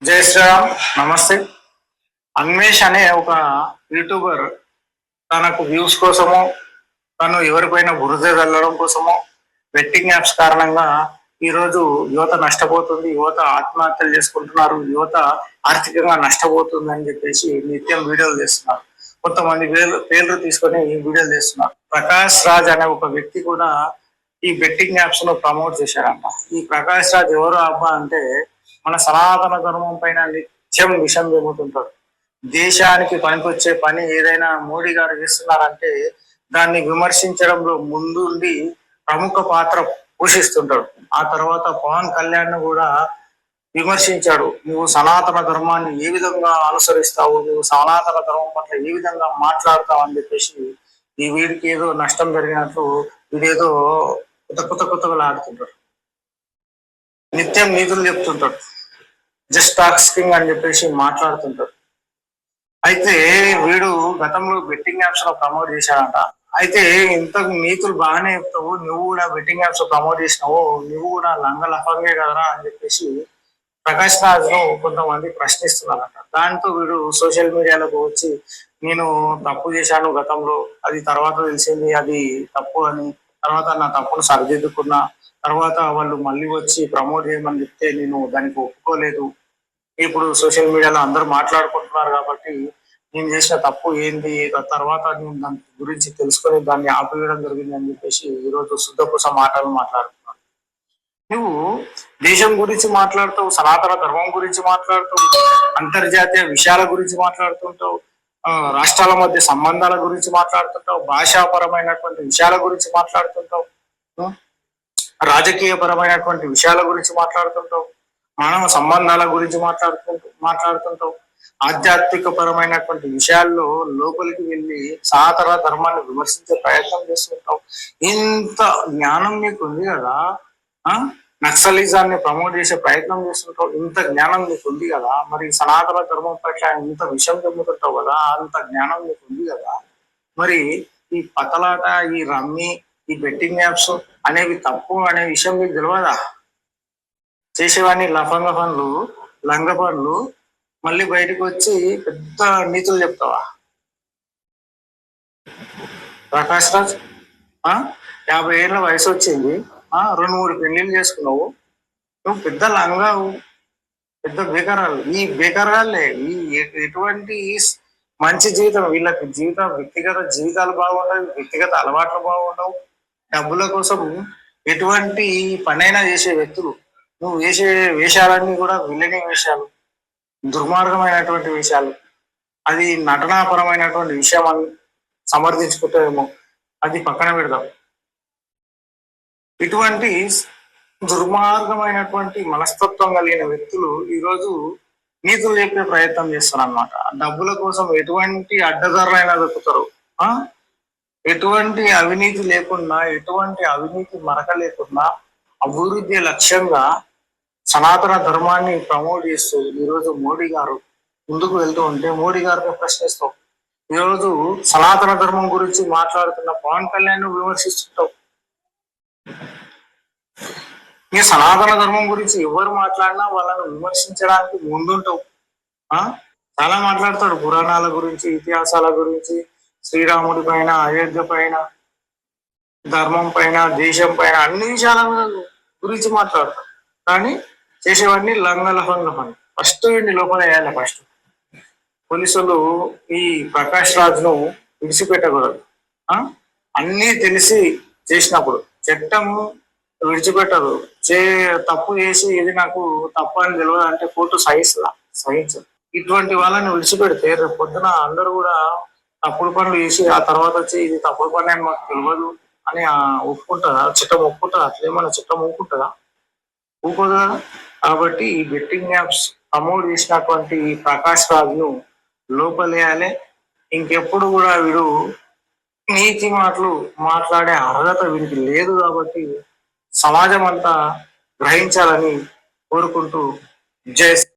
జై శ్రీరామ్. నమస్తే. అన్వేష్ అనే ఒక యూట్యూబర్ తనకు వ్యూస్ కోసమో తను ఎవరిపైన బురద చల్లడం కోసమో బెట్టింగ్ యాప్స్ కారణంగా ఈరోజు యువత నష్టపోతుంది, యువత ఆత్మహత్యలు చేసుకుంటున్నారు, యువత ఆర్థికంగా నష్టపోతుంది అని చెప్పేసి నిత్యం వీడియోలు చేస్తున్నారు. కొంతమంది పేర్లు తీసుకొని వీడియోలు చేస్తున్నారు. ప్రకాష్ రాజ్ అనే ఒక వ్యక్తి కూడా ఈ బెట్టింగ్ యాప్స్ ను ప్రమోట్ చేశారంట. ఈ ప్రకాష్ రాజ్ ఎవరు అబ్బా అంటే మన సనాతన ధర్మం పైన నిత్యం విషం చెబుతుంటాడు. దేశానికి పనికొచ్చే పని ఏదైనా మోడీ గారు చేస్తున్నారంటే దాన్ని విమర్శించడంలో ముందుండి ప్రముఖ పాత్ర పోషిస్తుంటాడు. ఆ తర్వాత పవన్ కళ్యాణ్ కూడా విమర్శించాడు. నువ్వు సనాతన ధర్మాన్ని ఏ విధంగా అనుసరిస్తావు, నువ్వు సనాతన ధర్మం పట్ల ఏ విధంగా మాట్లాడతావు అని చెప్పేసి ఈ వీడికి ఏదో నష్టం జరిగినట్లు వీడేదో కొత్తగా ఆడుతుంటాడు. నిత్యం నీతులు చెప్తుంటాడు. జస్ట్ టాక్సింగ్ అని చెప్పేసి మాట్లాడుతుంటాడు. అయితే వీడు గతంలో బెట్టింగ్ యాప్స్ లో ప్రమోట్ చేశాడంట. అయితే ఇంతకు నీతులు బాగానే చెప్తావు, నువ్వు కూడా బెట్టింగ్ యాప్స్ లో ప్రమోట్ చేసినావు, నువ్వు కూడా లంగ లఫంగే కదరా అని చెప్పేసి ప్రకాష్ రాజ్ ను కొంతమంది ప్రశ్నిస్తున్నారంట. దాంతో వీడు సోషల్ మీడియాలోకి వచ్చి నేను తప్పు చేశాను గతంలో, అది తర్వాత తెలిసింది అది తప్పు అని, తర్వాత నా తప్పును సరిదిద్దుకున్నా, తర్వాత వాళ్ళు మళ్ళీ వచ్చి ప్రమోట్ చేయమని చెప్తే నేను దానికి ఒప్పుకోలేదు. ఇప్పుడు సోషల్ మీడియాలో అందరూ మాట్లాడుకుంటున్నారు కాబట్టి నేను చేసిన తప్పు ఏంది, తర్వాత నేను దాని గురించి తెలుసుకొని దాన్ని ఆపివేయడం జరిగింది అని చెప్పేసి ఈరోజు శుద్ధపూస మాటలు మాట్లాడుతున్నాను. నువ్వు దేశం గురించి మాట్లాడుతావు, సనాతన ధర్మం గురించి మాట్లాడుతావు, అంతర్జాతీయ విషయాల గురించి మాట్లాడుతుంటావు, రాష్ట్రాల మధ్య సంబంధాల గురించి మాట్లాడుతుంటావు, భాషాపరమైనటువంటి విషయాల గురించి మాట్లాడుతుంటావు, రాజకీయ పరమైనటువంటి విషయాల గురించి మాట్లాడుతుంటావు, మానవ సంబంధాల గురించి మాట్లాడుతుంటావు, ఆధ్యాత్మిక పరమైనటువంటి విషయాల్లో లోపలికి వెళ్ళి సనాతన ధర్మాన్ని విమర్శించే ప్రయత్నం చేస్తుంటావు. ఇంత జ్ఞానం నీకు ఉంది కదా, నక్సలిజాన్ని ప్రమోట్ చేసే ప్రయత్నం చేస్తుంటావు, ఇంత జ్ఞానం నీకు ఉంది కదా, మరి సనాతన ధర్మం పట్ల ఇంత విషయం చెబుతుంటావు కదా, అంత జ్ఞానం నీకు ఉంది కదా, మరి ఈ పతలాట, ఈ రమ్మి, ఈ బెట్టింగ్ యాప్స్ అనేవి తప్పు అనే విషయం మీకు తెలియదా? చేసేవాడిని లఫంగ పనులు, లంగ పనులు మళ్ళీ బయటకు వచ్చి పెద్ద నీతులు చెప్తావా? ప్రకాష్ రాజ్ 50 ఏళ్ళ వయసు వచ్చింది, 2-3 పెళ్లిళ్ళు చేసుకున్నావు, నువ్వు పెద్ద లంగావు, పెద్ద బేకారాలు. ఈ బేకారాలే ఈ ఎటువంటి మంచి జీవితం, వీళ్ళకి వ్యక్తిగత జీవితాలు బాగుండవు, వ్యక్తిగత అలవాట్లు బాగుండవు, డబ్బుల కోసం ఎటువంటి పనైనా చేసే వ్యక్తులు. నువ్వు వేసే వేషాలన్నీ కూడా విల్లని వేషాలు, దుర్మార్గమైనటువంటి విషయాలు. అది నటనాపరమైనటువంటి విషయం అని సమర్థించుకుంటామేమో, అది పక్కన పెడదాం. ఇటువంటి దుర్మార్గమైనటువంటి మనస్తత్వం కలిగిన వ్యక్తులు ఈరోజు నీతులు చెప్పే ప్రయత్నం చేస్తారు అన్నమాట. డబ్బుల కోసం ఎటువంటి అడ్డదారులైనా దొక్కుతారు. ఎటువంటి అవినీతి లేకుండా, ఎటువంటి అవినీతి మరక లేకుండా అభివృద్ధి లక్ష్యంగా సనాతన ధర్మాన్ని ప్రమోట్ చేస్తూ ఈరోజు మోడీ గారు ముందుకు వెళ్తూ ఉంటే మోడీ గారిని ప్రశ్నిస్తావు. ఈరోజు సనాతన ధర్మం గురించి మాట్లాడుతున్న పవన్ కళ్యాణ్ విమర్శిస్తుంటావు. ఈ సనాతన ధర్మం గురించి ఎవరు మాట్లాడినా వాళ్ళని విమర్శించడానికి ముందుంటావు. చాలా మాట్లాడతాడు పురాణాల గురించి, ఇతిహాసాల గురించి, శ్రీరాముడి పైన, అయోధ్య పైన, ధర్మం పైన, దేశం పైన, అన్ని విషయాల గురించి మాట్లాడతాడు. కానీ చేసేవాడిని లంగలఫంగ పని. ఫస్ట్ వీడిని లోపల వేయాలి. ఫస్ట్ పోలీసులు ఈ ప్రకాష్ రాజ్ ను విడిచిపెట్టకూడదు. అన్నీ తెలిసి చేసినప్పుడు చట్టము విడిచిపెట్టదు. తప్పు చేసి ఇది నాకు తప్పు అని తెలియదు అంటే కోర్టు సహించదు. ఇటువంటి వాళ్ళని విడిచిపెడితే రేపు పొద్దున అందరూ కూడా తప్పుడు పనులు చేసి ఆ తర్వాత వచ్చి ఇది తప్పుడు పని అని మాకు తెలియదు అని ఒప్పుకుంటుందా? చట్టం ఒప్పుకుంటుందా? అట్లేమన్నా చట్టం ఒప్పుకుంటుందా? ఊకోదు కదా. కాబట్టి ఈ బెట్టింగ్ యాప్స్ ప్రమోట్ చేసినటువంటి ఈ ప్రకాష్ రాజ్ ను లోపలేయాలి. ఇంకెప్పుడు కూడా వీడు నీతి మాటలు మాట్లాడే అర్హత వీరికి లేదు. కాబట్టి సమాజం అంతా గ్రహించాలని కోరుకుంటూ జై